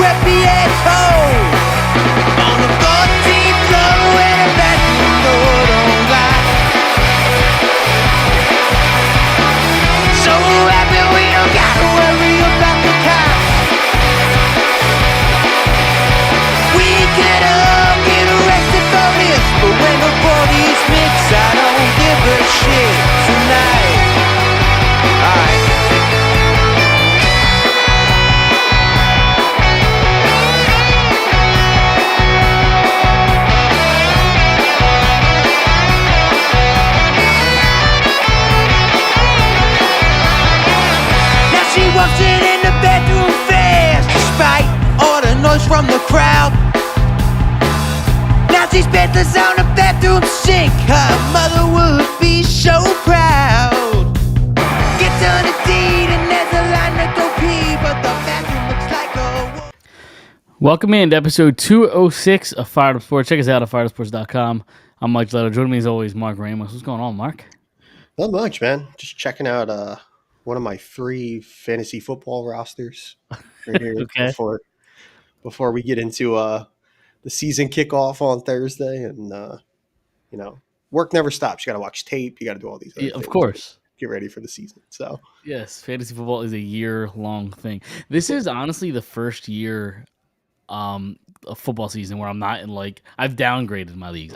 crepier cold on the 14th floor in a bedroom door don't lie. So happy we don't gotta worry about the cops. We could all get arrested for this, but when the bodies mix, I don't give a shit tonight. Alright. Now she walks in the bedroom fast, despite all the noise from the crowd. Now she's bedless on the bathroom sink. Her mother would be so proud. Gets on the deed and there's a line to go pee, but the bathroom looks like a... Welcome in to episode 206 of Phired Sports. Check us out at phiredsports.com. I'm Mike Leto. Joining me as always, Mark Ramos. What's going on, Mark? Not much, man. Just checking out one of my free fantasy football rosters right here Okay. before we get into the season kickoff on Thursday. And work never stops. You got to watch tape. You got to do all these other Yeah, of things course. to get ready for the season. So Yes, fantasy football is a year-long thing. This is honestly the first year of football season where I'm not in I've downgraded my leagues.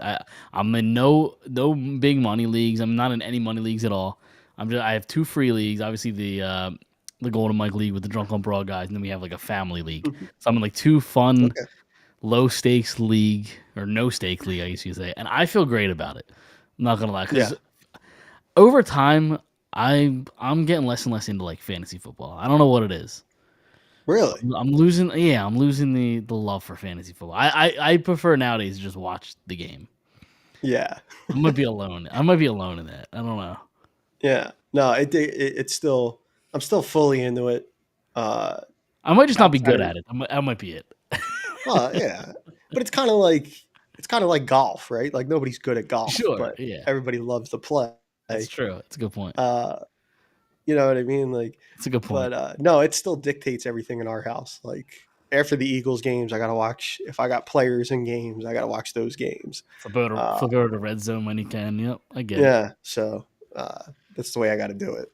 I'm in no big money leagues. I'm not in any money leagues at all. I have two free leagues. Obviously the Golden Mike League with the Drunk on Broad guys, and then we have a family league. So I'm in two fun low stakes league or no stake league, I guess you say, and I feel great about it. I'm not gonna lie, because over time I'm getting less and less into fantasy football. I don't know what it is. really, I'm losing the love for fantasy football. I prefer nowadays to just watch the game. yeah, I might be alone. I might be alone in that. I don't know. yeah. No, it's still. I'm still fully into it. I might just not be good at it. That might be it. Yeah, but it's kind of like golf, right? Like nobody's good at golf, Sure, but yeah. everybody loves to play. That's true. It's a good point. You know what I mean? It's a good point. But no, it still dictates everything in our house. Like after the Eagles games, I gotta watch. If I got players in games, I gotta watch those games. Flip over to red zone when you can. Yep, I get it. Yeah, so that's the way I got to do it.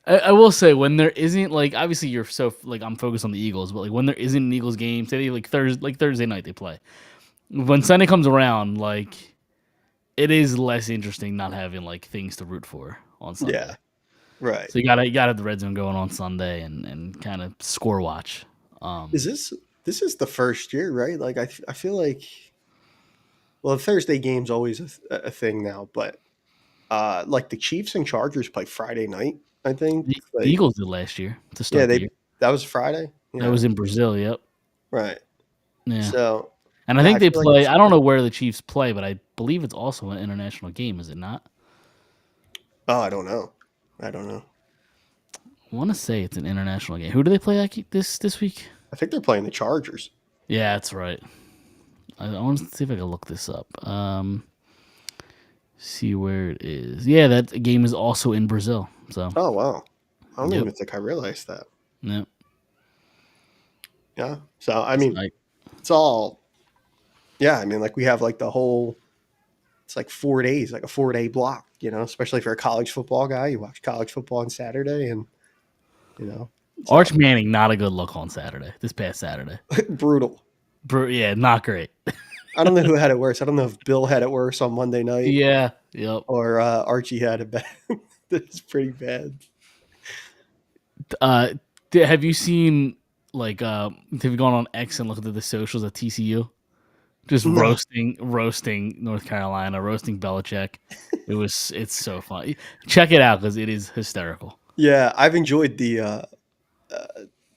I will say when there isn't obviously you're so I'm focused on the Eagles, but when there isn't an Eagles game, say Thursday night they play. When Sunday comes around, it is less interesting not having things to root for on Sunday. Yeah, right. So you gotta have the red zone going on Sunday and kind of score watch. This is the first year, right? Like I feel like, well, the Thursday game's always a thing now, but the Chiefs and Chargers play Friday night. I think The Eagles did last year to start. Yeah, the year. that was Friday. Yeah. That was in Brazil. Yep. Right. Yeah. So, and I think they feel play. like I don't know where the Chiefs play, but I believe it's also an international game. Is it not? Oh, I don't know. I want to say it's an international game. Who do they play this week? I think they're playing the Chargers. Yeah, that's right. I want to see if I can look this up. See where it is. Yeah, that game is also in Brazil. So. Oh wow! I don't even think I realized that. Yep. Yeah. So I mean, it's all. Yeah, I mean, we have the whole. It's 4 days, a 4-day block. Especially if you're a college football guy, you watch college football on Saturday, and Arch Manning, not a good look on Saturday. This past Saturday, brutal. Yeah, not great. I don't know who had it worse. I don't know if Bill had it worse on Monday night. Yeah. Yep. Or Archie had it bad. It's pretty bad. Have you seen have you gone on X and looked at the socials at TCU? Just roasting North Carolina, roasting Belichick. It's so funny. Check it out because it is hysterical. Yeah, I've enjoyed the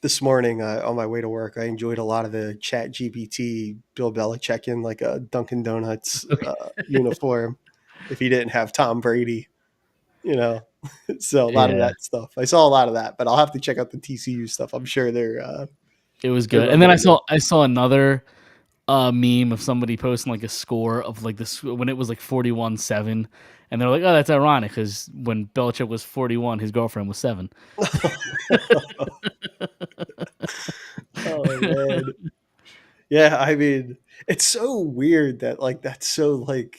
this morning on my way to work. I enjoyed a lot of the Chat GPT Bill Belichick in a Dunkin' Donuts uniform. If he didn't have Tom Brady, so a lot of that stuff. I saw a lot of that, but I'll have to check out the TCU stuff. I'm sure they're. It was good, and then I saw another meme of somebody posting a score of this when it was 41-7, and they're like, "Oh, that's ironic because when Belichick was 41, his girlfriend was 7." Oh man. Yeah, I mean, it's so weird that like that's so like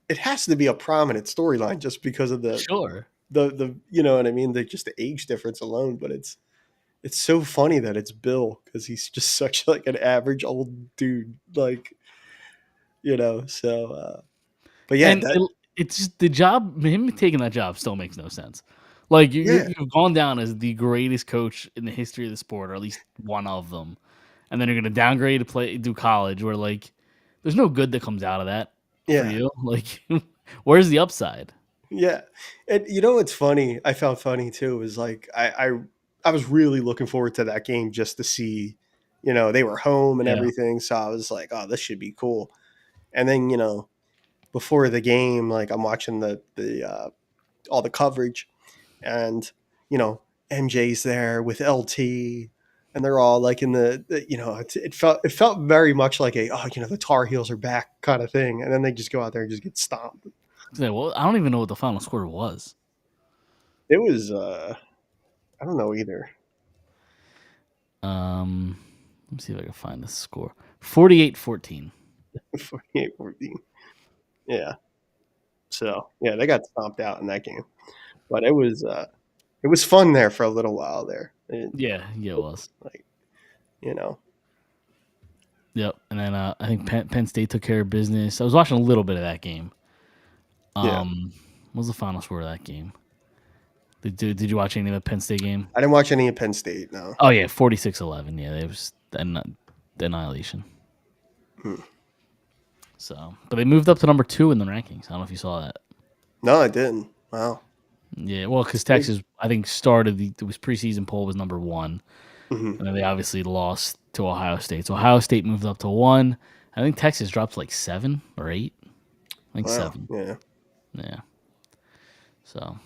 it has to be a prominent storyline just because of Sure. the you know what I mean, the just the age difference alone, but it's so funny that it's Bill because he's just such like an average old dude, like but yeah, And that it's just the job him taking that job still makes no sense. Like, yeah, you've gone down as the greatest coach in the history of the sport, or at least one of them, and then you're gonna downgrade to do college where, like, there's no good that comes out of that for yeah, you. Like, where's the upside? yeah. And you know what's funny? I found funny too is like I was really looking forward to that game just to see, they were home and Yeah. everything, so I was like, oh, this should be cool. And then before the game, like I'm watching the all the coverage, and you know MJ's there with LT, and they're all like in it felt very much like a the Tar Heels are back kind of thing, and then they just go out there and just get stomped. Yeah, well, I don't even know what the final score was. It was I don't know either. Let me see if I can find the score. 48-14. 48-14. Yeah. So yeah, they got stomped out in that game, but it was fun there for a little while there. Yeah, yeah, it was. Like you know, Yep. And then I think Penn State took care of business. I was watching a little bit of that game. yeah. What was the final score of that game? Did you watch any of the Penn State game? I didn't watch any of Penn State. No. Oh yeah, 46-11. Yeah, it was annihilation. Hmm. So, but they moved up to number 2 in the rankings. I don't know if you saw that. No, I didn't. Wow. Yeah, well, because It's big. Texas, I think, started it was preseason poll was number 1, Hmm. and then they obviously lost to Ohio State. So Ohio State moved up to 1. I think Texas dropped to like 7 or 8. I think Wow. 7. Yeah. Yeah. So,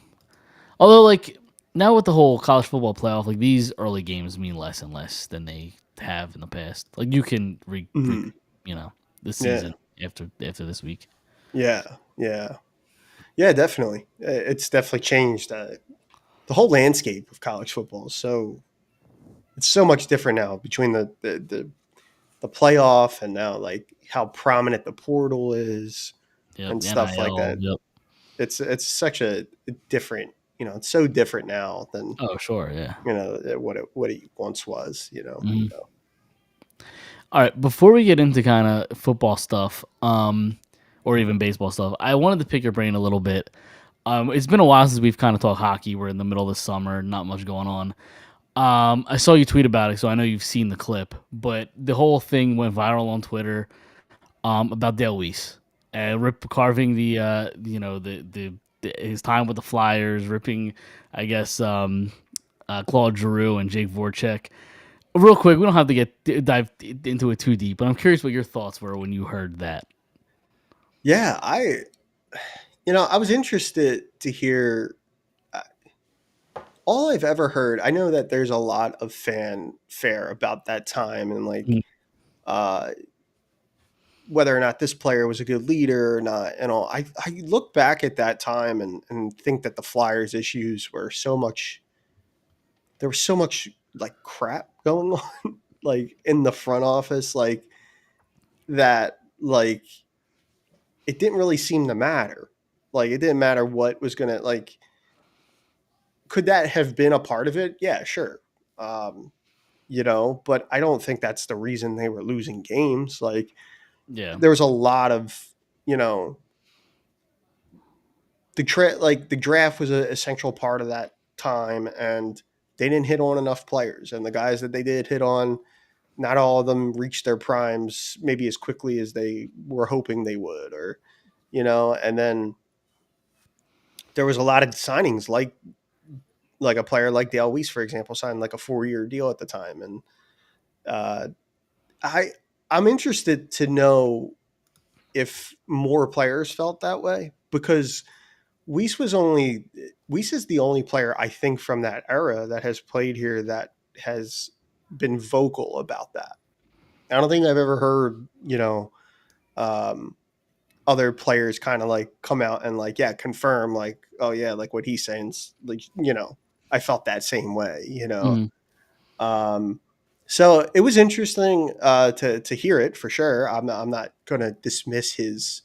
although like now with the whole college football playoff, like these early games mean less and less than they have in the past. Like you can Hmm. you know, this Yeah. season after this week. Yeah. Yeah. Yeah. Definitely. It's definitely changed. The whole landscape of college football is it's so much different now between the playoff and now like how prominent the portal is Yep, and the stuff like NIL. that. Yep. It's such a different, it's so different now than Oh, sure. Yeah. what it once was. Mhm. So, All right. Before we get into kind of football stuff, or even baseball stuff, I wanted to pick your brain a little bit. It's been a while since we've kind of talked hockey. We're in the middle of the summer, not much going on. I saw you tweet about it, so I know you've seen the clip. But the whole thing went viral on Twitter about Dale Weiss, rip carving the his time with the Flyers, ripping, I guess, Claude Giroux and Jake Voracek. Real quick, we don't have to dive into it too deep, but I'm curious what your thoughts were when you heard that. yeah, I was interested to hear. uh, All I've ever heard, I know that there's a lot of fanfare about that time and like Mm. uh, whether or not this player was a good leader or not. And all, I look back at that time and think that the Flyers issues were so much. There was so much like crap going on, like in the front office, like that, like it didn't really seem to matter. Like it didn't matter what was gonna like. Could that have been a part of it? Yeah, sure. Um, but I don't think that's the reason they were losing games. Like Yeah, there was a lot of, you know, the draft was a essential part of that time, and they didn't hit on enough players, and the guys that they did hit on, not all of them reached their primes maybe as quickly as they were hoping they would, or and then there was a lot of signings like a player like Dale Weiss, for example, signed like a 4-year deal at the time, and uh, I I'm interested to know if more players felt that way because Weiss is the only player I think from that era that has played here that has been vocal about that. I don't think I've ever heard um, other players kind of like come out and like confirm like, oh yeah, like what he's saying, like I felt that same way. mm, Um, so it was interesting to hear it for sure. I'm not going to dismiss his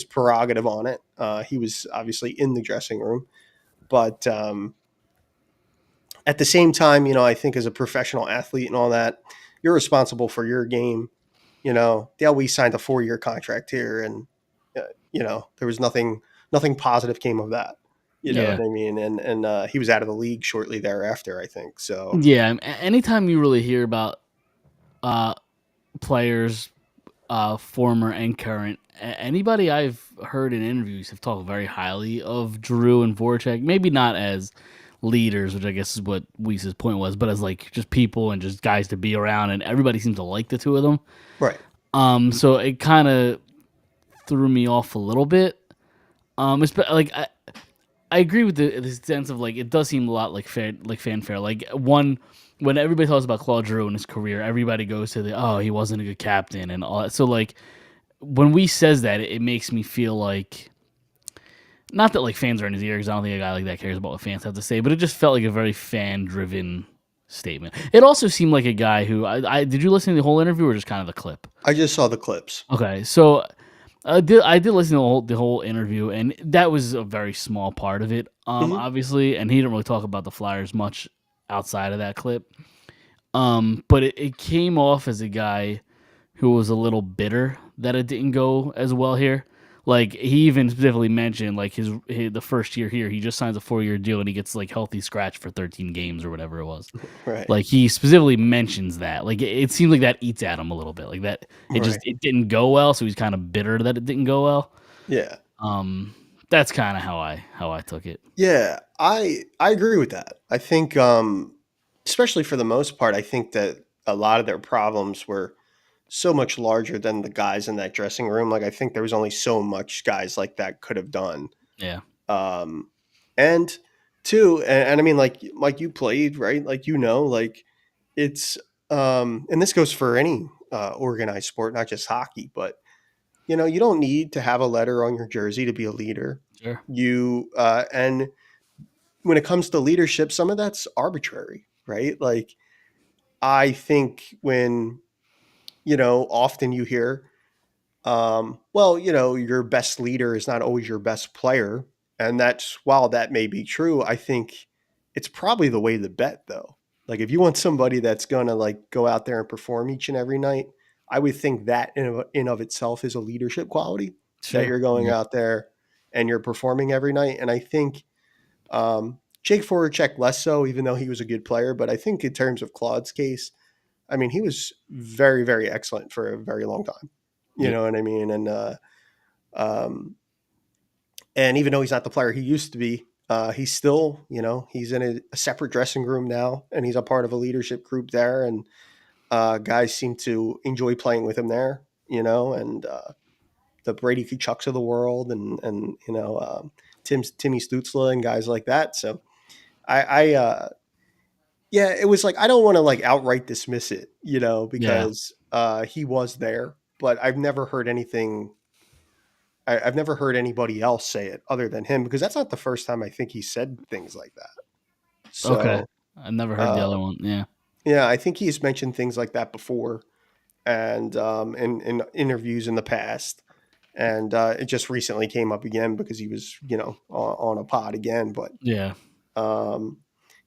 prerogative on it. He was obviously in the dressing room, but at the same time, I think as a professional athlete and all that, you're responsible for your game. Dale Weiss signed a 4-year contract here, and uh, there was nothing positive came of that. You know Yeah. what I mean? And he was out of the league shortly thereafter, I think. So Yeah. Anytime you really hear about uh, players, former and current, anybody I've heard in interviews have talked very highly of Drew and Voracek. Maybe not as leaders, which I guess is what Weiss's point was, but as like just people and just guys to be around, and everybody seems to like the two of them. right, So it kind of threw me off a little bit. It's like I agree with the sense of like it does seem a lot like fanfare. Like when everybody talks about Claude Giroux in his career, everybody goes to he wasn't a good captain and all that. So like when we says that, it makes me feel like not that like fans are in his ear because I don't think a guy like that cares about what fans have to say, but it just felt like a very fan driven statement. It also seemed like a guy who I did you listen to the whole interview or just kind of the clip? I just saw the clips. Okay, so I did listen to the whole interview, and that was a very small part of it, Hmm. obviously, and he didn't really talk about the Flyers much outside of that clip. But it came off as a guy who was a little bitter that it didn't go as well here. Like he even specifically mentioned, like the first year here, he just signs a 4-year deal and he gets like healthy scratch for 13 games or whatever it was. Right, Like he specifically mentions that. Like it seemed like that eats at him a little bit. Like that right, it didn't go well, so he's kind of bitter that it didn't go well. yeah, Um, that's kind of how I took it. yeah. I agree with that. I think, especially for the most part, I think that a lot of their problems were so much larger than the guys in that dressing room. Like I think there was only so much guys like that could have done. Yeah, Um, and two, and I mean, like you played, right? Like like it's and this goes for any organized sport, not just hockey, but you don't need to have a letter on your jersey to be a leader. sure, And when it comes to leadership, some of that's arbitrary, right? Like I think when often you hear well, your best leader is not always your best player. And that's, while that may be true, I think it's probably the way to bet, though. Like, if you want somebody that's going to like go out there and perform each and every night, I would think that in of itself is a leadership quality, that sure, you're going yeah, out there and you're performing every night. And I think Jake Voracek less so, even though he was a good player. But I think in terms of Claude's case, I mean, he was very, very excellent for a very long time. You yep, know what I mean? Um, and even though he's not the player he used to be, he's still, he's in a separate dressing room now, and he's a part of a leadership group there. And guys seem to enjoy playing with him there, and the Brady Kachucks of the world, and Timmy Stutzla and guys like that. So yeah, it was like I don't want to like outright dismiss it, yeah, because he was there, but I've never heard anybody else say it other than him, because that's not the first time I think he said things like that. okay. So, I never heard the uh, other one. Yeah, yeah, I think he's mentioned things like that before, and in interviews in the past, and it just recently came up again because he was, on a pod again. But yeah, um,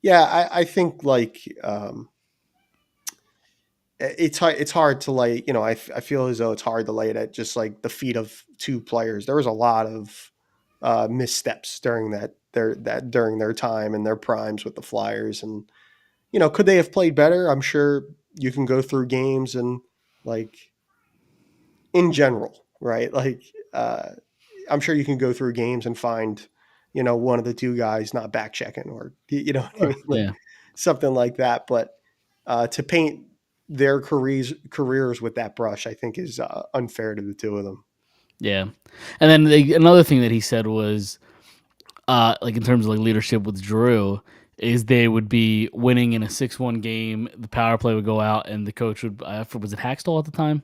yeah, I think like it's hard to lay, I feel as though it's hard to lay it at just like the feet of two players. There was a lot of missteps during during their time and their primes with the Flyers. And could they have played better? I'm sure you can go through games and like in general, right? Like I'm sure you can go through games and find one of the two guys not back checking, or you know what I sure, mean, like yeah, something like that. But to paint their careers with that brush, I think is unfair to the two of them. yeah. And then another thing that he said was, like in terms of like leadership with Drew, is they would be winning in a 6-1 game. The power play would go out, and the coach would was it Hackstall at the time?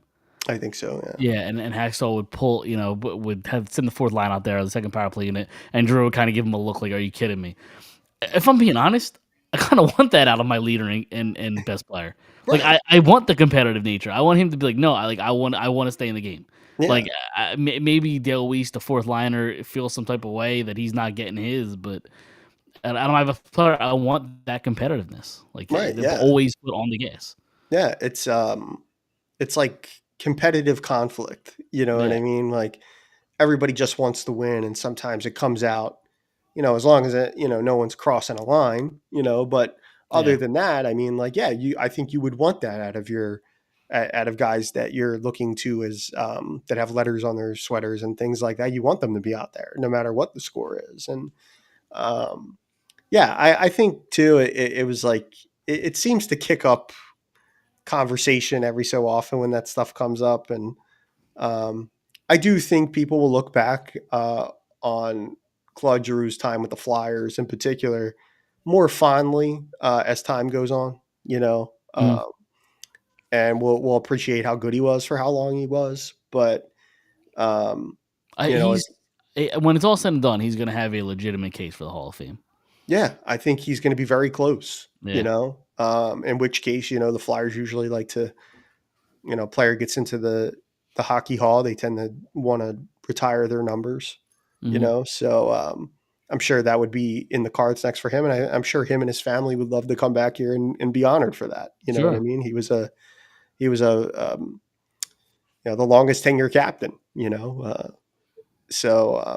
I think so. Yeah. Yeah, and Hackstall would pull, would have send the fourth line out there, the second power play unit, and Drew would kind of give him a look like, "Are you kidding me?" If I'm being honest, I kind of want that out of my leader and best player. Like Right. I want the competitive nature. I want him to be like, no, I want to stay in the game. Yeah. Like maybe Dale Weiss, the fourth liner, feels some type of way that he's not getting his, but I don't have a player. I want that competitiveness. Like Right. they've Yeah. always put on the gas. Yeah. It's like competitive conflict. You know what Yeah, I mean? Like everybody just wants to win, and sometimes it comes out, as long as no one's crossing a line, but other yeah, than that, I mean, like, yeah, I think you would want that out of guys that you're looking to as that have letters on their sweaters and things like that. You want them to be out there no matter what the score is. And um, yeah, I think too, it was like, it seems to kick up conversation every so often when that stuff comes up. And um, I do think people will look back on Claude Giroux's time with the Flyers in particular more fondly as time goes on, mhm. and we'll appreciate how good he was for how long he was. But um, I, you know, he's when it's all said and done, he's gonna have a legitimate case for the Hall of Fame. yeah, I think he's going to be very close. Yeah. In which case, the Flyers usually like to, player gets into the hockey hall, they tend to want to retire their numbers. Hmm. So I'm sure that would be in the cards next for him, and I'm sure him and his family would love to come back here and be honored for that. You know what I Sure. mean? He was the longest tenure captain. So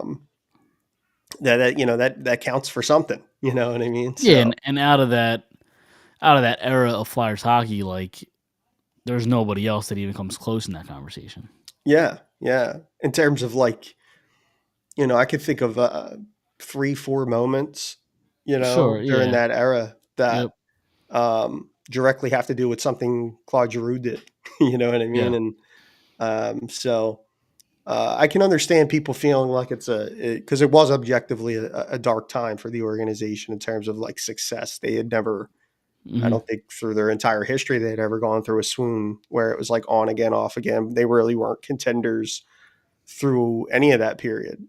that counts for something. You know what I mean? Yeah, So and out of that era of Flyers hockey, like there's nobody else that even comes close in that conversation. yeah, yeah. In terms of like, I could think of 3, 4 moments, Sure. during Yeah. that era Yep. that directly have to do with something Claude Giroux did. You know what I Yeah. mean? And so I can understand people feeling like because it was objectively a dark time for the organization in terms of like success. They had never, I Hmm. don't think through their entire history, they had ever gone through a swoon where it was like on again, off again. They really weren't contenders through any of that period,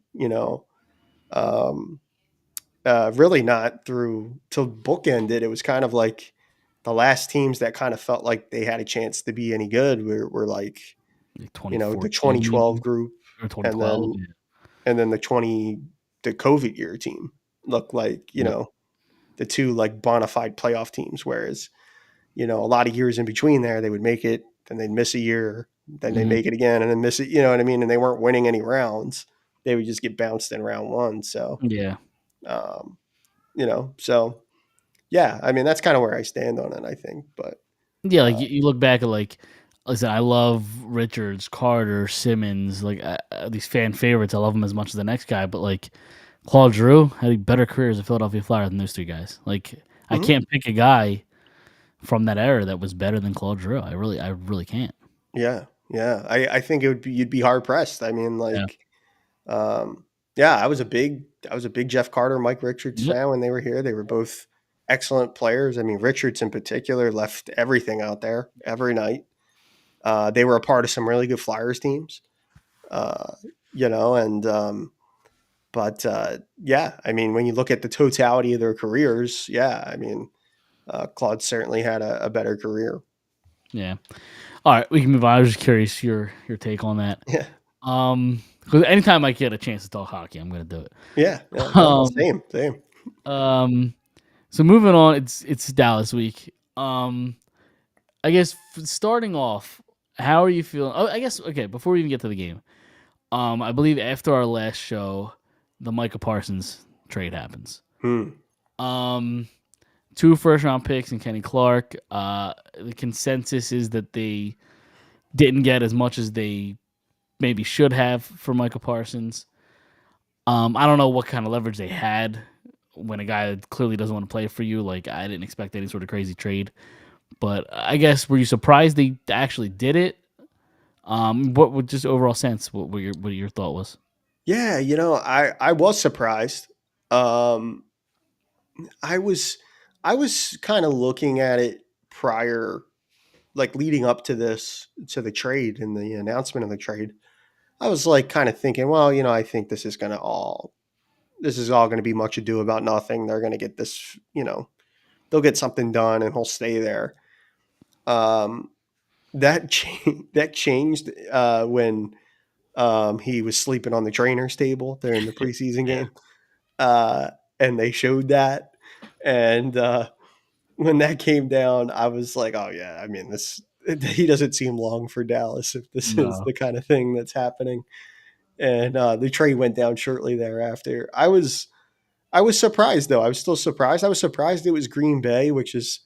um, really not through till bookended. It was kind of like the last teams that kind of felt like they had a chance to be any good were like, Like the 2012 2014 group, or and 2012. then Yeah. the COVID year team looked like, Yep. the two like bona fide playoff teams. Whereas, a lot of years in between there, they would make it, then they'd miss a year, then they Hmm. make it again, and then miss it. You know what I mean? And they weren't winning any rounds. They would just get bounced in round one. So, Yeah. um, so yeah, I mean, that's kind of where I stand on it, I think. But Yeah. Like uh, you look back at like, listen, I love Richards, Carter, Simmons, like these fan favorites. I love them as much as the next guy, but like Claude Giroux had a better career as a Philadelphia Flyer than those three guys. Like I mhm. can't pick a guy from that era that was better than Claude Giroux. I really can't. Yeah, yeah, I think you'd be hard pressed. I mean, Yeah. like, yeah, I was a big Jeff Carter, Mike Richards Yep. fan when they were here. They were both excellent players. I mean, Richards in particular left everything out there every night. They were a part of some really good Flyers teams, uh, and but yeah, I mean, when you look at the totality of their careers, yeah, I mean, Claude certainly had a better career. Yeah. All right, we can move on. I was just curious your take on that. Yeah, Because anytime I get a chance to talk hockey, I'm gonna do it. yeah, yeah. No, Um, same, same. um. So moving on, it's Dallas week. I guess starting off, how are you feeling? Oh, I guess okay. Before we even get to the game, I believe after our last show, the Micah Parsons trade happens. Hmm. Um, two first round picks and Kenny Clark. The consensus is that they didn't get as much as they maybe should have for Micah Parsons. I don't know what kind of leverage they had when a guy that clearly doesn't want to play for you. Like I didn't expect any sort of crazy trade, but I guess were you surprised they actually did it? What would just overall sense? What your thought was? Yeah, I was surprised. Um, I was I was kind of looking at it prior, like leading up to the trade and the announcement of the trade. I was like kind of thinking, well, I think this is all going to be much ado about nothing. They're going to get this, they'll get something done and he'll stay there. Um, that changed when he was sleeping on the trainer's table during the preseason Yeah. game, and they showed that. And when that came down, I was like, "Oh yeah, I mean this." He doesn't seem long for Dallas if this is No. the kind of thing that's happening. And the trade went down shortly thereafter. I was surprised though. I was still surprised. I was surprised it was Green Bay, which is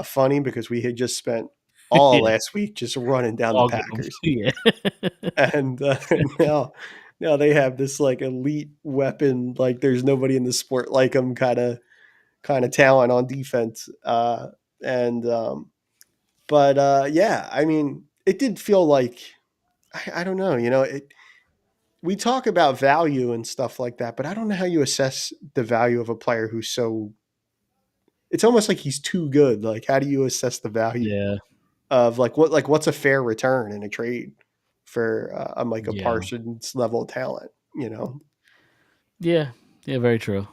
funny because we had just spent all Yeah. last week just running down the Dogging 'em. Packers, Yeah. and now they have this like elite weapon. Like there's nobody in the sport like them kind of talent on defense. And but yeah, I mean, it did feel like I don't know. We talk about value and stuff like that, but I don't know how you assess the value of a player who's so. It's almost like he's too good. Like, how do you assess the value Yeah. of what's a fair return in a trade for a Micah Yeah. Parsons level talent? You know, Yeah. Yeah, very true.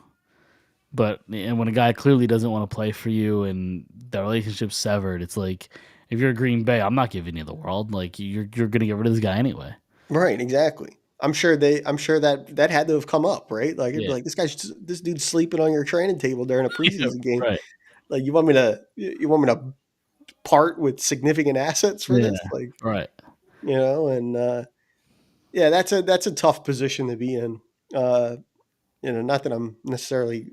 But and when a guy clearly doesn't want to play for you and the relationship's severed, it's like if you're Green Bay, I'm not giving you the world. Like you're gonna get rid of this guy anyway. right? Exactly. I'm sure that had to have come up, right? Like it'd be Yeah. like this dude's sleeping on your training table during a Yeah. preseason game. Right. Like you want me to part with significant assets for Yeah. this? Like Right. and yeah, that's a tough position to be in. Uh, not that I'm necessarily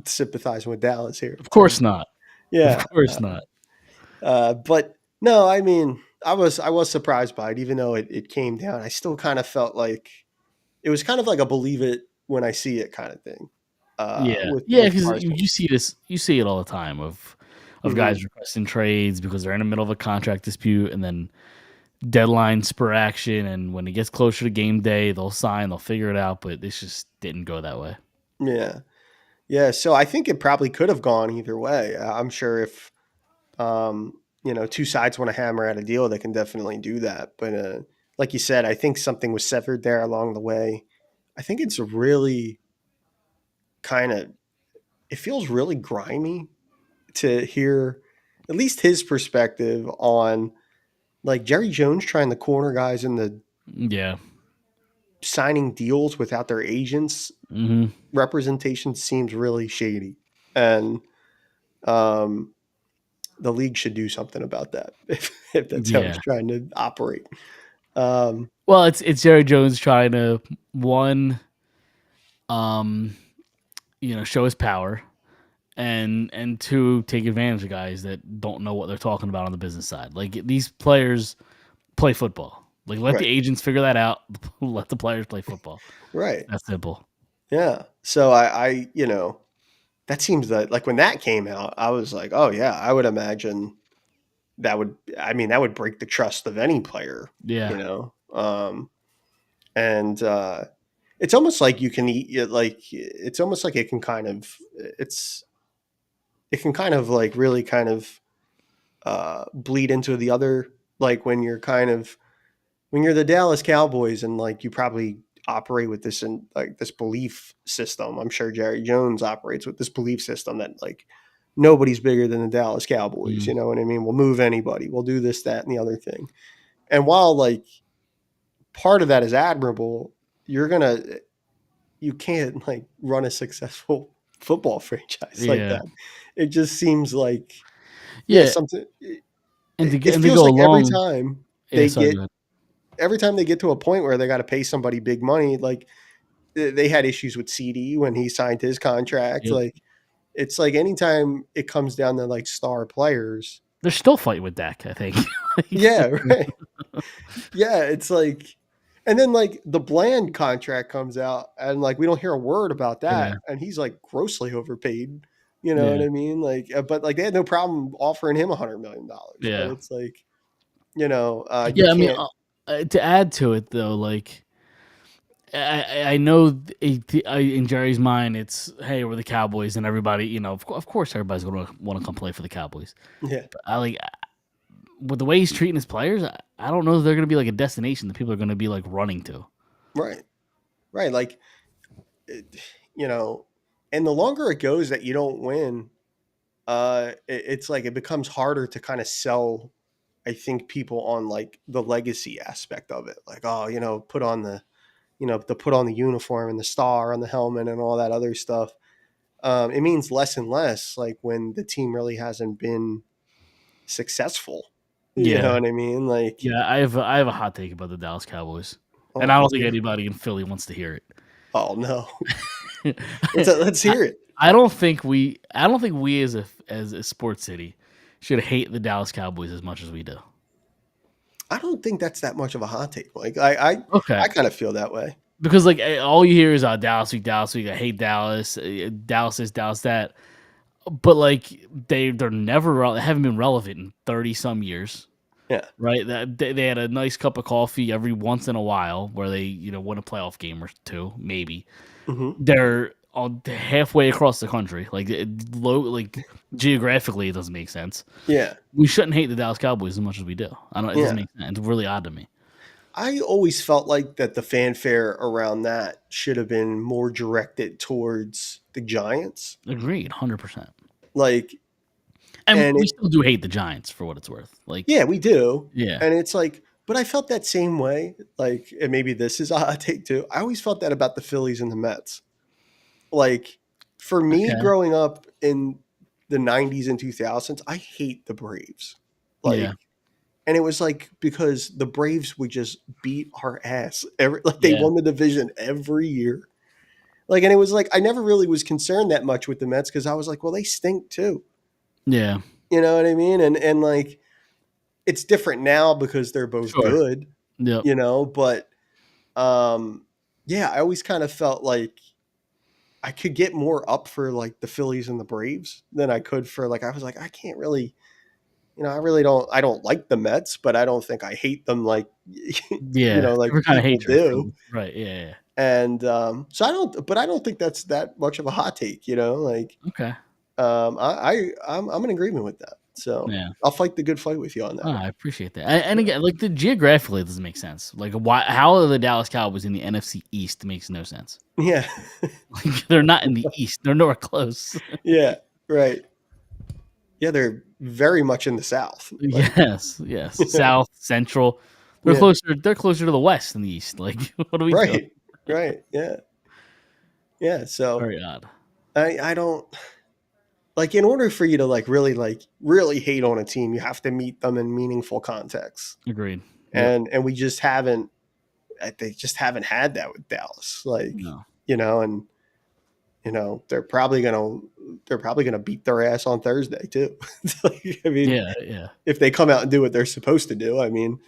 sympathizing with Dallas here, Of but course not. Of yeah. course not. But no, I mean, I was surprised by it, even though it came down. I still kind of felt like it was kind of like a believe it when I see it kind of thing. Yeah. Yeah, With because you Parsons. see this, you see it all the time of Hmm. guys requesting trades because they're in the middle of a contract dispute and then deadline spur action, and when it gets closer to game day, they'll sign, they'll figure it out, but this just didn't go that way. Yeah, yeah. So I think it probably could have gone either way. I'm sure if two sides want to hammer out a deal, they can definitely do that. But like you said, I think something was severed there along the way. I think it's really kind of it feels really grimy to hear at least his perspective on like Jerry Jones trying to corner guys into Yeah. signing deals without their agents Hmm. representation seems really shady. And um, the league should do something about that if that's how he's Yeah. trying to operate. Um, Well, it's Jerry Jones trying to one, um, show his power, and two, take advantage of guys that don't know what they're talking about on the business side. Like these players play football. Like let the right, agents figure that out. Let the players play football. right. That's simple. Yeah. So that seems that like when that came out, I was like, oh yeah, I would imagine that would break the trust of any player, you Yeah. know? And it's almost like you can eat it like it's almost like it can kind of like really kind of bleed into the other like when you're the Dallas Cowboys and like you probably operate with this and like this belief system. I'm sure Jerry Jones operates with this belief system that like nobody's bigger than the Dallas Cowboys. Mm. You know what I mean? We'll move anybody. We'll do this, that, and the other thing. And while like part of that is admirable, you can't like run a successful football franchise like Yeah. that. It just seems like yeah, Yeah. something. And It to feels go like along. Yeah. they Sorry. get Go ahead. every time they get to a point where they got to pay somebody big money, like they had issues with CD when he signed his contract. Yep. Like it's like anytime it comes down to like star players, They're still fighting with Dak, I think. yeah, right, yeah, it's like, and then like the Bland contract comes out, and like we don't hear a word about Yeah. that, and he's like grossly overpaid. You know what Yeah. I mean? Like, but like they had no problem offering him $100 million, but Yeah. it's like you Yeah. I mean, can't. to add to it though, like I know in Jerry's mind, it's hey, we're the Cowboys, and everybody, of course, everybody's going to want to come play for the Cowboys. Yeah, But I like with the way he's treating his players. I don't know if they're going to be like a destination that people are going to be like running to. right, right. Like it- you know, and the longer it goes that you don't win, it's like it becomes harder to kind of sell, I think, people on like the legacy aspect of it. Like, oh, put on the, to put on the uniform and the star on the helmet and all that other stuff. It means less and less like when the team really hasn't been successful. You know Yeah, what I mean? Like, yeah. I have a hot take about the Dallas Cowboys, and oh, I don't let's think hear it. anybody in Philly wants to hear Oh no, it. let's hear it. I don't think we as a sports city should hate the Dallas Cowboys as much as we do. I don't think that's that much of a hot take. Like, I Okay. kind of feel that way. Because like all you hear is Dallas week, Dallas week. I hate Dallas. Dallas this, Dallas that. But like they're never they haven't been relevant in 30 some years, Yeah. right? That they had a nice cup of coffee every once in a while where they win a playoff game or two maybe. Hmm. They're all halfway across the country, like like geographically it doesn't make sense. Yeah. We shouldn't hate the Dallas Cowboys as much as we do. I don't. It doesn't Yeah. make sense. It's really odd to me. I always felt like that the fanfare around that should have been more directed towards the Giants. Agreed, 100%. Like, And and we it, still do hate the Giants for what it's worth. Like, yeah, we do. yeah, And it's like, but I felt that same way. Like, and maybe this is a hot take too. I always felt that about the Phillies and the Mets. Like, for me okay, growing up in the 90s and 2000s, I hate the Braves. yeah, Like, and it was like because the Braves would just beat our ass. Like they yeah, won the division every year. Like, and it was like I never really was concerned that much with the Mets because I was like, well, they stink too. yeah. You know what I mean? And like it's different now because they're both Sure. good, Yep. but yeah, I always kind of felt like I could get more up for like the Phillies and the Braves than I could for like I was like, I can't really, I don't like the Mets, but I don't think I hate them like Yeah. like Different kind of people hatred do. from right. Yeah, yeah. And so I don't think that's that much of a hot take, like Okay. I'm in agreement with that. So Yeah. I'll fight the good fight with you on Oh, that one. I appreciate that. And again, like the geographically, it doesn't make sense. Like, why? How are the Dallas Cowboys in the NFC East? Makes no sense. Yeah. Like, they're not in the East. They're nowhere close. Yeah. Right. Yeah, they're very much in the South. Like, Yes. Yes. South, Central. They're yeah. closer. They're closer to the West than the East. Like, what are we doing? Right. Right. Yeah. Yeah. So Very odd. I don't like in order for you to like really hate on a team, you have to meet them in meaningful contexts. Agreed. Yep. And we just haven't they just haven't had that with Dallas. Like, No. and they're probably gonna beat their ass on Thursday too. Like, I mean, Yeah. Yeah. if they come out and do what they're supposed to do, I mean,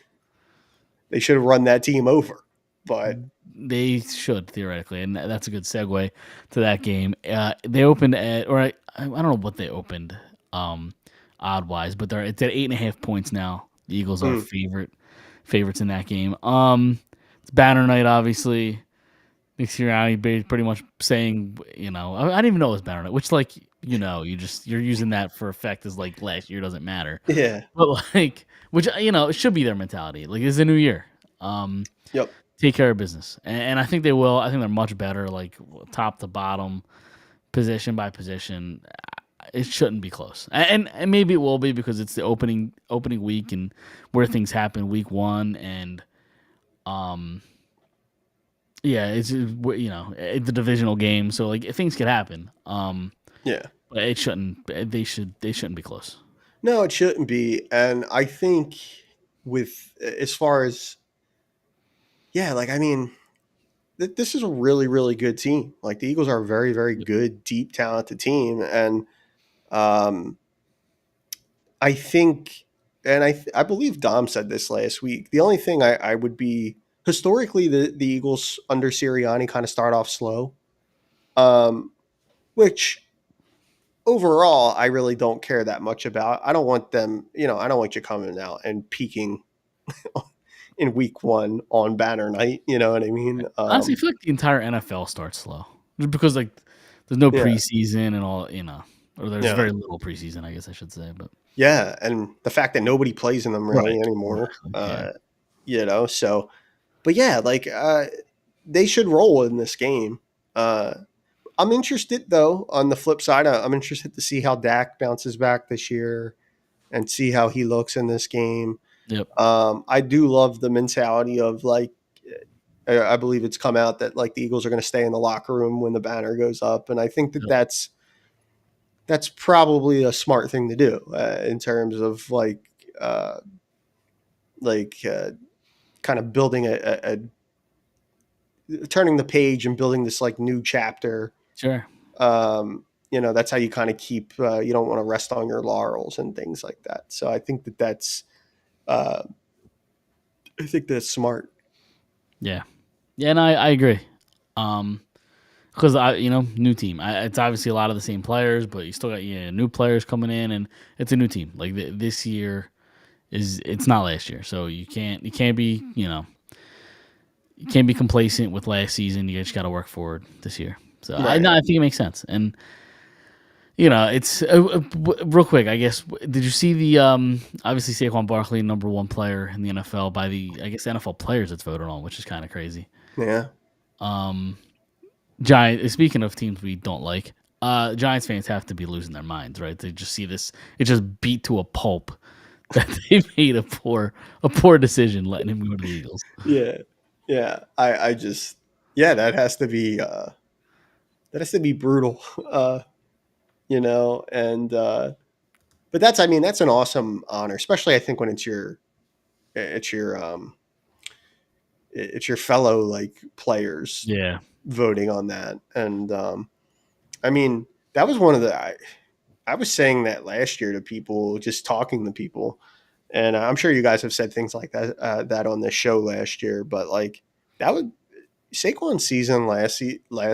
they should have run that team over. But They should theoretically, and that's a good segue to that game. They opened at, or I don't know what they opened, odd wise, but it's at 8.5 points now. The Eagles are mm, favorites in that game. It's banner night, obviously. Nick Sirianni pretty much saying, I didn't even know it was banner night, which like you're using that for effect as like last year doesn't matter, yeah, but like which it should be their mentality. Like it's a new year. yep, Take care of business, and I think they will. I think they're much better, like top to bottom, position by position. It shouldn't be close, and maybe it will be because it's the opening week and where things happen week one, and yeah, it's it's a divisional game, so like things could happen. yeah. But it shouldn't. They shouldn't be close. No, it shouldn't be. And I think with as far as like I mean, this is a really really good team. Like the Eagles are a very very good, deep, talented team, and um, I think, and I believe Dom said this last week. The only thing I would be historically the Eagles under Sirianni kind of start off slow, um, which overall I really don't care that much about. I don't want them, I don't want you coming out and peaking in week one on banner night. You know what I mean? Honestly, I feel like the entire NFL starts slow just because like there's no Yeah, preseason and all or there's yeah, very little preseason, I guess I should say. But yeah, and the fact that nobody plays in them right, really anymore. exactly. Yeah, So, but yeah, like they should roll in this game. I'm interested though. On the flip side, I'm interested to see how Dak bounces back this year and see how he looks in this game. Yep. I do love the mentality of like, I believe it's come out that like the Eagles are going to stay in the locker room when the banner goes up, and I think that Yep. that's probably a smart thing to do in terms of like kind of building turning the page and building this like new chapter. Sure. That's how you kind of keep. You don't want to rest on your laurels and things like that. So I think that's. Uh, I think that's smart. Yeah. Yeah, and I agree. Because new team. It's obviously a lot of the same players, but you still got new players coming in, and it's a new team. Like this year it's not last year, so you can't be you can't be complacent with last season. You just got to work forward this year. So Right. I think it makes sense, and it's real quick. I guess did you see the obviously Saquon Barkley #1 player in the NFL by the NFL players that's voted on, which is kind of crazy. Yeah. Giant. Speaking of teams we don't like, Giants fans have to be losing their minds, right? They just see this; it just beat to a pulp that they made a poor decision letting him go to the Eagles. Yeah. Yeah. I just that has to be brutal. And but that's an awesome honor, especially I think when it's your fellow like players Yeah, voting on that. And that was one of the I was saying that last year to people, just talking to people, and I'm sure you guys have said things like that on this show last year. But like that would Saquon's season last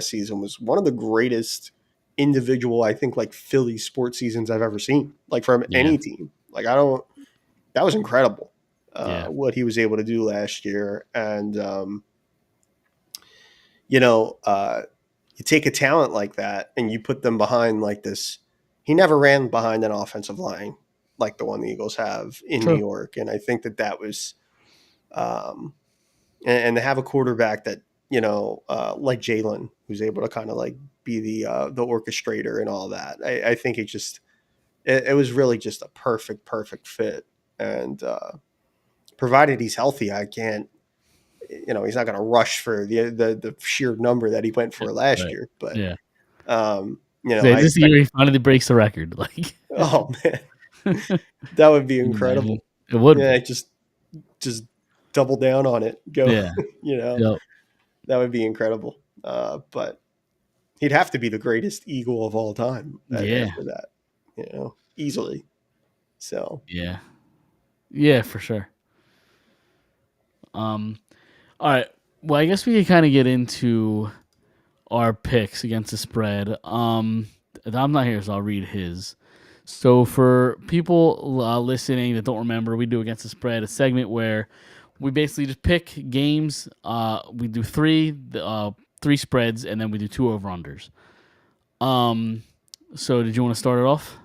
season was one of the greatest individual, I think, like Philly sports seasons I've ever seen, like from yeah, any team. Like that was incredible. yeah. What he was able to do last year, and you take a talent like that and you put them behind like this. He never ran behind an offensive line like the one the Eagles have in New True. York, and I think that was, and to have a quarterback that like Jalen, who's able to kind of like be the orchestrator and all that. I think it was really just a perfect fit, and provided he's healthy, I can't. He's not going to rush for the sheer number that he went for last Right. year, but Yeah. I This year he finally breaks the record. Like, oh man, that would be incredible. It would. Yeah, just double down on it. Go, Yeah. Yep. that would be incredible. But he'd have to be the greatest Eagle of all time Yeah. after that, easily. So Yeah. Yeah, for sure. All right. Well, I guess we could kind of get into our picks against the spread. I'm not here, so I'll read his. So for people listening that don't remember, we do against the spread a segment where we basically just pick games. We do three spreads, and then we do 2 over-unders. So did you want to start it off?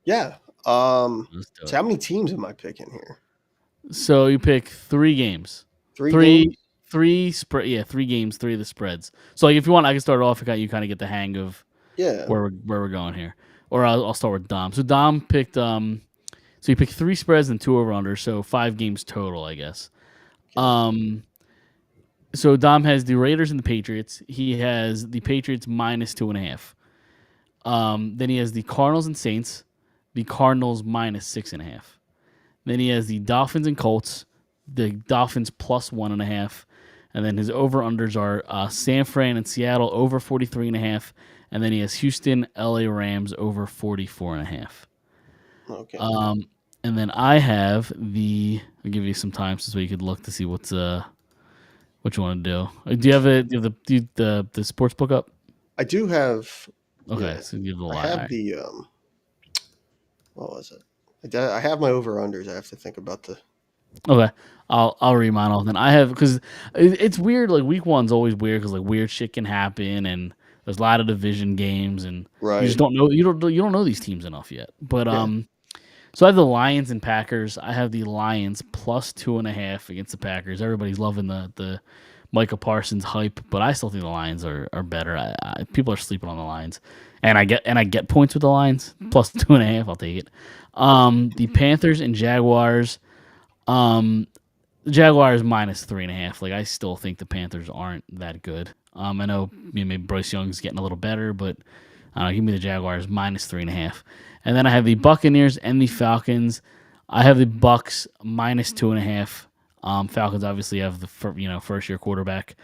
yeah. Let's do So how many teams am I picking here? So you pick 3 games. Three games? 3 spread. Yeah, 3 games, 3 of the spreads. So like, if you want, I can start it off. You kind of get the hang of Yeah. where we're going here. Or I'll start with Dom. So Dom picked so you picked 3 spreads and 2 over unders. So 5 games total, I guess. So Dom has the Raiders and the Patriots. He has the Patriots -2.5. Then he has the Cardinals and Saints. The Cardinals -6.5. Then he has the Dolphins and Colts. The Dolphins +1.5. And then his over-unders are San Fran and Seattle over 43.5. And then he has Houston, LA Rams over 44.5. Okay. And then I have I'll give you some time so you could look to see what you want to do. Do you have the sports book up? I do have. Okay, Yeah, so you have the line. I have Right. the what was it? I have my over unders. I have to think about the. Okay, I'll read mine off then. I have because it's weird. Like week 1's always weird because like weird shit can happen and there's a lot of division games and Right. you just don't know you don't know these teams enough yet. But so I have the Lions and Packers. I have the Lions +2.5 against the Packers. Everybody's loving the Micah Parsons hype, but I still think the Lions are better. People are sleeping on the Lions, and I get points with the Lions plus 2.5. I'll take it. The Panthers and Jaguars. The Jaguars minus 3.5. Like I still think the Panthers aren't that good. I know maybe Bryce Young's getting a little better, but give me the Jaguars minus 3.5. And then I have the Buccaneers and the Falcons. I have the Bucks minus 2.5. Falcons obviously have the first year quarterback.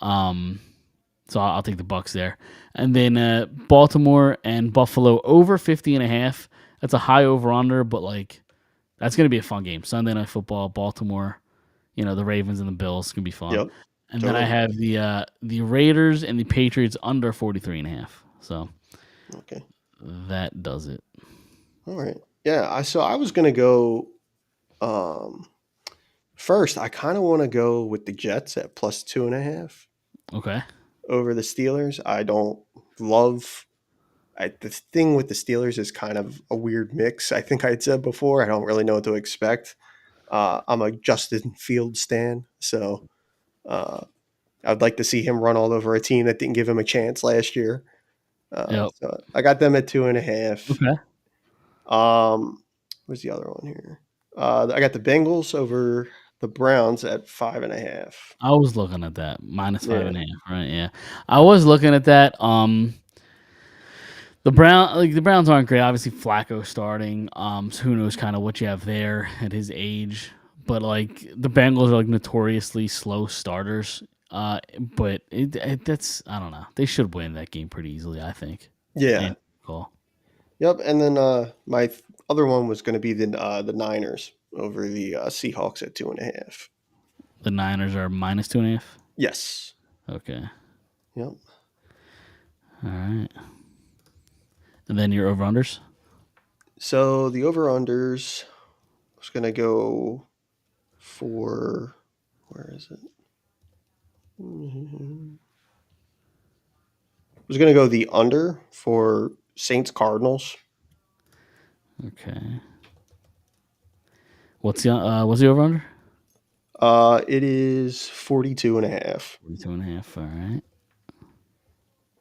So I'll take the Bucks there. And then Baltimore and Buffalo over 50.5. That's a high over under, but like that's gonna be a fun game. Sunday Night Football, Baltimore. The Ravens and the Bills can be fun. Yep. And then I Totally. have the Raiders and the Patriots under 43.5. So Okay. that does it. All right. Yeah. I was gonna go. Um, First, I kind of want to go with the Jets at plus 2.5 Okay. over the Steelers. I don't love. The thing with the Steelers is kind of a weird mix. I think I had said before. I don't really know what to expect. I'm a Justin Fields stan, so uh, I'd like to see him run all over a team that didn't give him a chance last year. Yep. So I got them at 2.5. Okay. What's the other one here? I got the Bengals over the Browns at 5.5. I was looking at that minus five Yeah, and a half. Right. Yeah. I was looking at that. The Browns aren't great. Obviously, Flacco starting. So who knows kind of what you have there at his age. But like the Bengals are like notoriously slow starters. But that's I don't know. They should win that game pretty easily. I think. yeah, And call yep. And then my other one was going to be the Niners over the Seahawks at 2.5. the Niners are minus 2.5. Yes. Okay. Yep. All right. And then your over unders. So the over unders was going to go for where is it? Was going to go the under for Saints Cardinals. Okay. What's the over under? It is 42.5. 42.5. All right.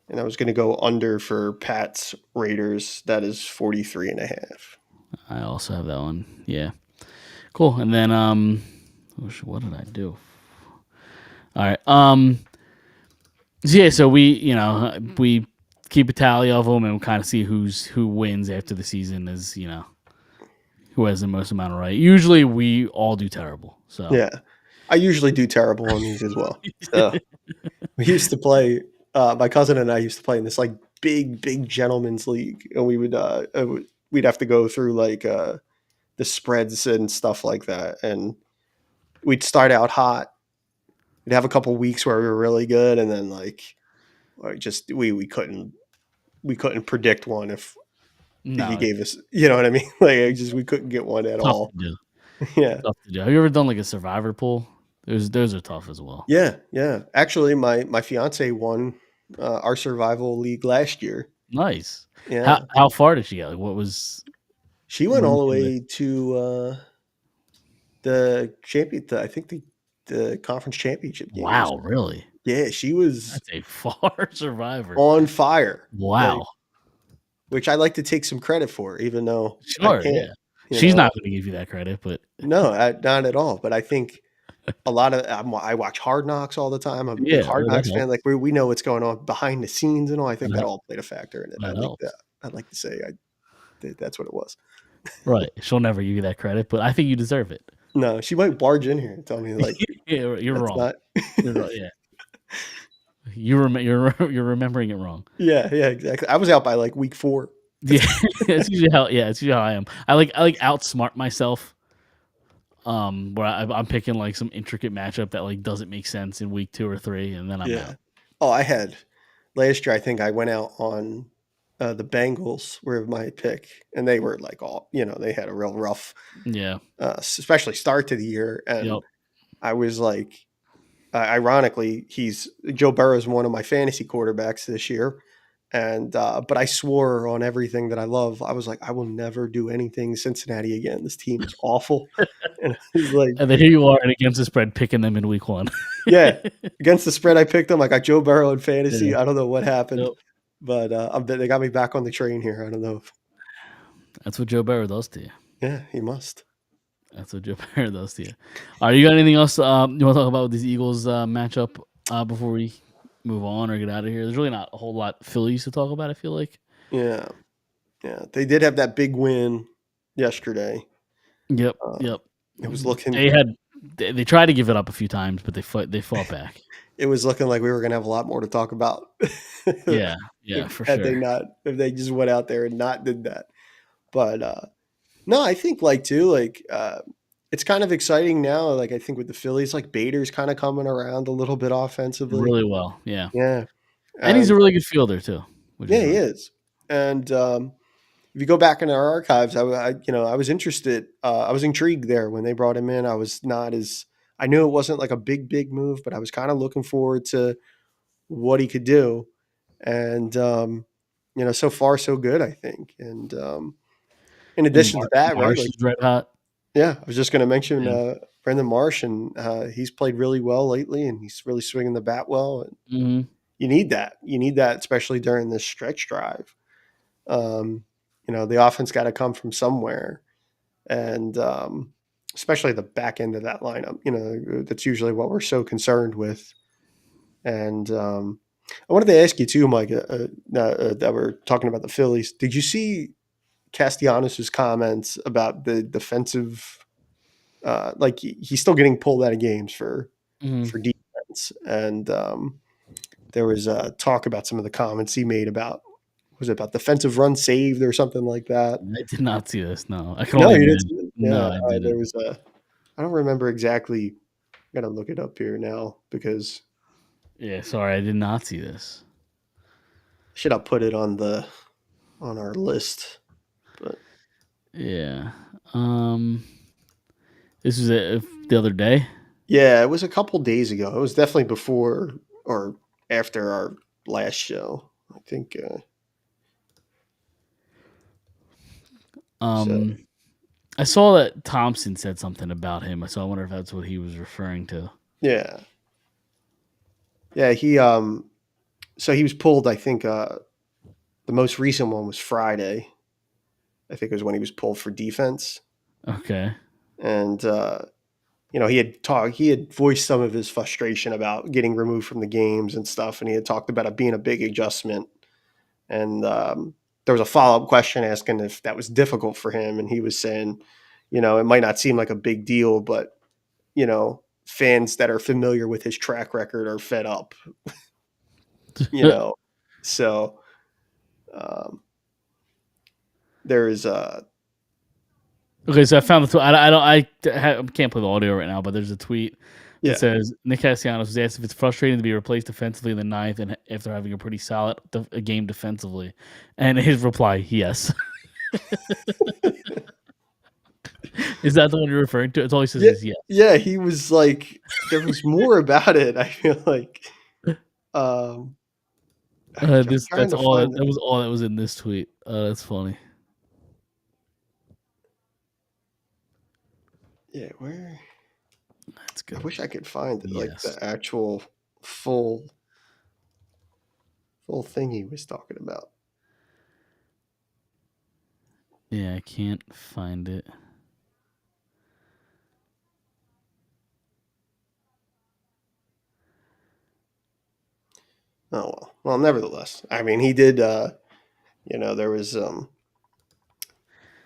And I was going to go under for Pats Raiders. That is 43.5. I also have that one. Yeah. Cool. And then what did I do? All right. So yeah. So we keep a tally of them and we kind of see who wins after the season is who has the most amount of right. Usually we all do terrible. So Yeah. I usually do terrible on these as well. So we used to play, my cousin and I used to play in this like big gentleman's league. And we'd have to go through like the spreads and stuff like that. And we'd start out hot. We'd have a couple weeks where we were really good. And then like, we couldn't predict one if you no, gave us, you know what I mean? Like we couldn't get one at tough to all. do. Yeah. Tough to do. Have you ever done like a survivor pool? Those are tough as well. Yeah, yeah. Actually, my fiance won our survival league last year. Nice. Yeah, How far did she get? Like she went what all was the she like? way to the champion. I think the conference championship game or Wow, something. really? Yeah, she was That's a far survivor. on fire. Like, Wow. which I like to take some credit for, even though I Sure, can't. yeah. You She's know, not gonna give you that credit, but no, not at all. But I think a lot of I watch Hard Knocks all the time. I'm a big yeah, Hard that Knocks fan. Like helps. we know what's going on behind the scenes and all. I think That that hel all played a factor in it. that helps. I'd like to say that's what it was. Right. She'll never give you that credit, but I think you deserve it. No, she might barge in here and tell me like Yeah, you're that's wrong. not. You're wrong, yeah. You're remembering it wrong. Yeah, yeah, exactly. I was out by like week 4. Yeah, it's usually how I am. I like outsmart myself. Where I'm picking like some intricate matchup that like doesn't make sense in week 2 or 3, and then I'm Yeah. out. Oh, I had last year. I think I went out on the Bengals were my pick, and they were like they had a real rough, Yeah. especially start to the year. And Yep. I was like, ironically, Joe Burrow is one of my fantasy quarterbacks this year, And but I swore on everything that I love. I was like, I will never do anything Cincinnati again. This team is awful. And I was like, And then here you are, and against the spread, picking them in week 1. yeah, against the spread, I picked them. I got Joe Burrow in fantasy. Yeah. I don't know what happened, Yep. but they got me back on the train here. I don't know. That's what Joe Burrow does to you. Yeah, he must. That's what Joe Burrow does to you. Are you got anything else you want to talk about with these Eagles matchup before we move on or get out of here? There's really not a whole lot Phillies to talk about, I feel like. Yeah, yeah. They did have that big win yesterday. Yep. It was looking. They tried to give it up a few times, but they fought back. It was looking like we were going to have a lot more to talk about. Yeah, if, for had sure. if they just went out there and not did that. But no, I think like too, like it's kind of exciting now. Like I think with the Phillies, like Bader's kind of coming around a little bit offensively. Really well, yeah. Yeah, And he's and a really good fielder too, which yeah, is he nice. is. And if you go back in our archives, I was interested. I was intrigued there when they brought him in. I was not as I knew it wasn't like a big move, but I was kind of looking forward to what he could do. And so far so good, I think. And in And addition to that, right? Marsh Like, is red hot. yeah, I was just going to mention Yeah. Brendan Marsh, and he's played really well lately, and he's really swinging the bat well. And Mm-hmm. you need that. You need that, especially during this stretch drive. The offense got to come from somewhere, and especially the back end of that lineup. That's usually what we're so concerned with. And I wanted to ask you too, Mike, that we're talking about the Phillies. Did you see Castellanos' comments about the defensive? Like he's still getting pulled out of games for Mm-hmm. defense, and there was talk about some of the comments he made about was it about defensive run saved or something like that. I did not see this. No, I can No, only you didn't. imagine. See it? No, Yeah, I there didn't. was a. I don't remember exactly. I gotta look it up here now because Yeah, sorry, I did not see this. should I put it on our list? But Yeah. This was the other day. yeah, it was a couple days ago. It was definitely before or after our last show. I think. So I saw that Thompson said something about him, so I wonder if that's what he was referring to. yeah, yeah. So he was pulled. I think the most recent one was Friday. I think it was when he was pulled for defense, Okay. and he had voiced some of his frustration about getting removed from the games and stuff, and he had talked about it being a big adjustment. And there was a follow-up question asking if that was difficult for him, and he was saying, it might not seem like a big deal, but fans that are familiar with his track record are fed up. So there's Okay, so I found the tweet. I can't play the audio right now, but there's a tweet that yeah. says Nick Castellanos was asked if it's frustrating to be replaced defensively in the ninth and after having a pretty solid game defensively, and his reply, yes. Is that the one you're referring to? It's all he says is yes. Yeah, he was like, there was more about it. I feel like, I'm trying That's to all. find That was all that was in this tweet. That's funny. Yeah, where? That's good. I wish I could find it, like Yes. the actual full thing he was talking about. Yeah, I can't find it. Oh well, nevertheless, I mean, he did. There was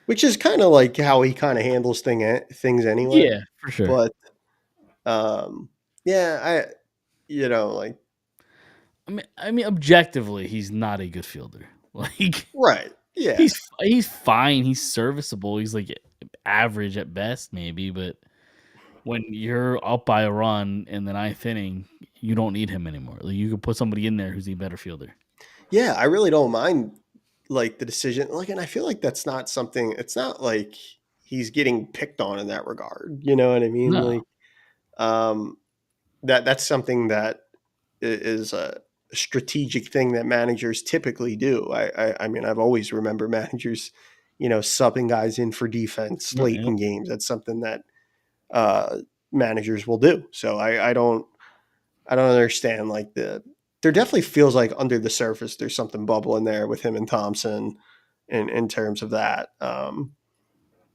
which is kind of like how he kind of handles things anyway. Yeah, for sure. But yeah, like I mean, objectively, he's not a good fielder. Like, right, yeah, he's fine. He's serviceable. He's like average at best, maybe. But when you're up by a run in the ninth inning, you don't need him anymore. Like, you could put somebody in there who's a better fielder. yeah. I really don't mind like the decision. Like, and I feel like that's not something. It's not like he's getting picked on in that regard. You know what I mean? No. Like, that's something that is strategic thing that managers typically do. I mean, I've always remember managers, subbing guys in for defense late Yep. in games. That's something that uh, managers will do. So I don't understand like there definitely feels like under the surface there's something bubbling there with him and Thompson in terms of that.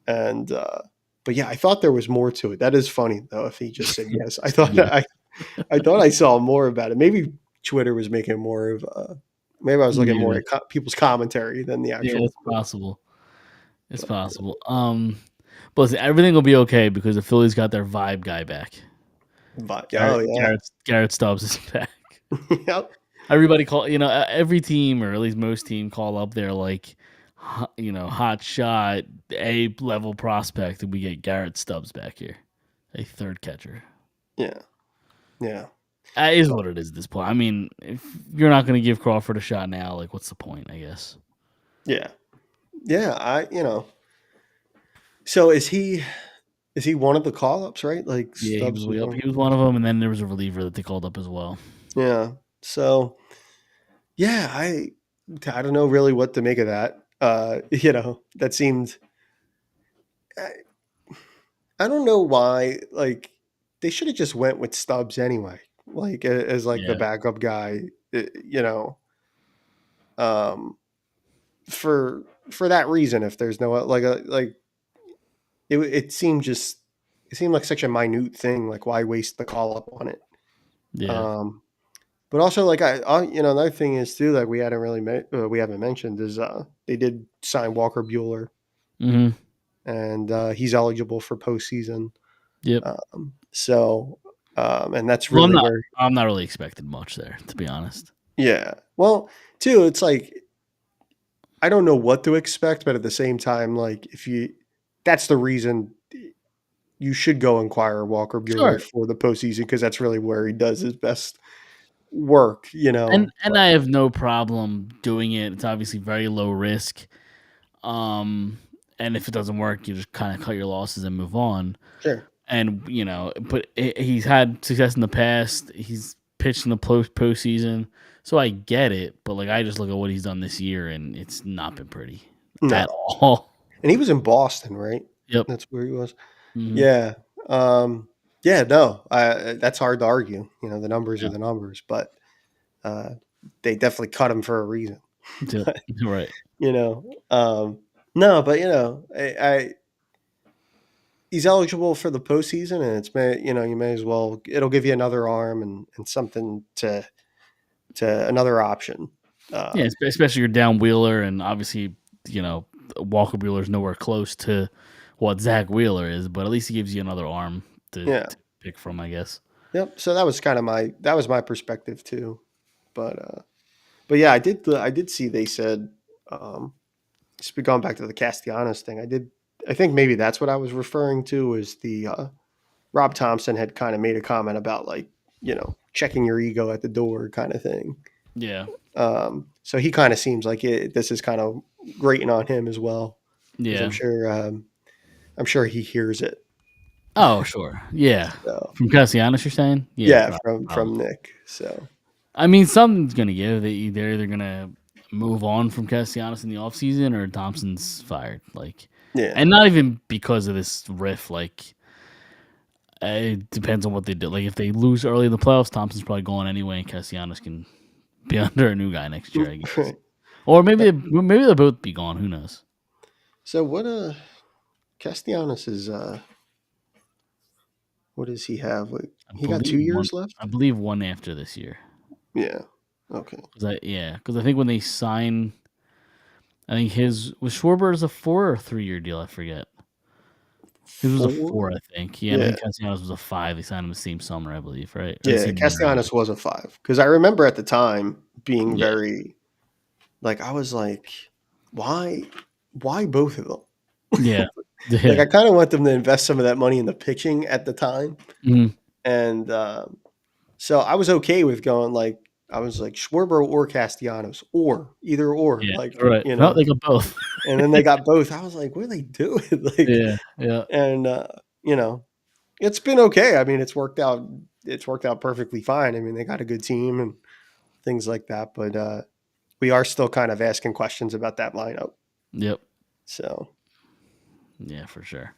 And but yeah, I thought there was more to it. That is funny though. If he just said yes, I thought Yeah. I thought I saw more about it. Maybe Twitter was making more of. Maybe I was looking more Maybe. at people's commentary than the Yeah, actual it's quote. possible. It's But possible. But listen, everything will be okay because the Phillies got their vibe guy back. oh yeah, Garrett Stubbs is back. yep, Everybody call every team or at least most team call up their like hot shot A level prospect, and we get Garrett Stubbs back here, a third catcher. yeah, yeah, That is what it is at this point. I mean, if you're not going to give Crawford a shot now, like what's the point? I guess. yeah, yeah. So is he one of the call ups? Right, like Yeah, he Stubbs was was way up. one. He was one of them, and then there was a reliever that they called up as well. Yeah. So yeah, I don't know really what to make of that. That seemed. I don't know why. Like they should have just went with Stubbs anyway. Like as like the Yeah, backup guy. You know, um, for that reason. If there's no like it seemed like such a minute thing. Like why waste the call up on it? yeah. Um, but also like another thing is too like we haven't mentioned is they did sign Walker Bueller Hmm. and he's eligible for postseason. Yep. So, and that's Well, I'm really not. where, I'm not really expecting much there, to be honest. yeah. Well, too, it's like I don't know what to expect, but at the same time, like that's the reason you should go inquire Walker Bueller Sure. for the postseason because that's really where he does his best work. And I have no problem doing it. It's obviously very low risk. And if it doesn't work, you just kind of cut your losses and move on. Sure. And but he's had success in the past. He's pitched in the postseason, so I get it. But like, I just look at what he's done this year, and it's not been pretty at No, all. and he was in Boston, right? Yep. That's where he was. Hmm. Yeah. Yeah. No, that's hard to argue. The numbers are Yeah. the numbers, but uh, they definitely cut him for a reason. Yep. Right. you know, um, no, but he's eligible for the postseason, and you may as well. It'll give you another arm and something to another option. Yeah, especially you're down Wheeler, and obviously, Walker Bueller's nowhere close to what Zach Wheeler is, but at least he gives you another arm Yeah. to pick from, I guess. Yep. So that was kind of my perspective too, but yeah, I did see they said just going back to the Castellanos thing. I think maybe that's what I was referring to is the Rob Thompson had kind of made a comment about like checking your ego at the door kind of thing. Yeah. So he kind of seems like this is kind of grating on him as well because Yeah. I'm sure he hears it. Oh, sure. Yeah. So From Castellanos, you're saying? Yeah. yeah, from Probably. Nick. So I mean, something's going to give. They're either going to move on from Castellanos in the offseason or Thompson's fired. Like, yeah, and not even because of this riff. Like, it depends on what they do. Like, if they lose early in the playoffs, Thompson's probably going anyway, and Castellanos can be under a new guy next year, I guess. Or maybe they'll both be gone. Who knows? So what Castellanos is what does he have? Like he got 2 years left? I believe one after this year. Yeah. Okay. Because I think when they sign, I think his was Schwarber's a 4 or 3 year deal. I forget. His was a 4, I think. Yeah, and I Yeah. think Castellanos was a 5. They signed him the same summer, I believe, right? Or the Yeah, same year, Castellanos was a 5 because I remember at the time being yeah, very like I was like, why both of them? yeah, Like yeah. I kind of want them to invest some of that money in the pitching at the time, Mhm. and so I was okay with going like I was like Schwarber or Castellanos or either or Yeah, like right. No, they got both. and then they got both. I was like, what are they doing? Like, Yeah, yeah, and you know, it's been okay. I mean, it's worked out. It's worked out perfectly fine. I mean, they got a good team, and things like that. But we are still kind of asking questions about that lineup. Yep. So Yeah, for sure.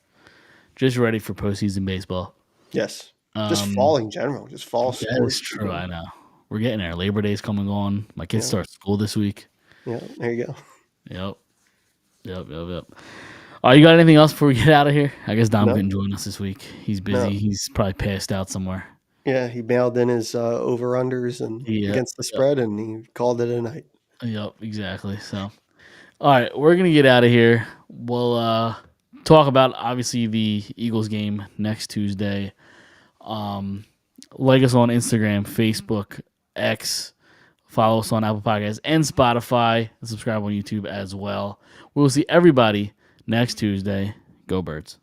Just ready for postseason baseball. yes, just fall in general, just fall That sports. is true. I know. We're getting there. Labor Day's coming on. My kids Yeah. start school this week. Yeah, there you go. Yep. Yep. You got anything else before we get out of here? I guess Dom No. couldn't join us this week. He's busy. No. He's probably passed out somewhere. Yeah, he mailed in his over-unders and against the spread, and he called it a night. Yep, exactly. So, all right, we're gonna get out of here. We'll talk about obviously the Eagles game next Tuesday. Like us on Instagram, Facebook, X. Follow us on Apple Podcasts and Spotify, and subscribe on YouTube as well. We'll see everybody next Tuesday. Go Birds.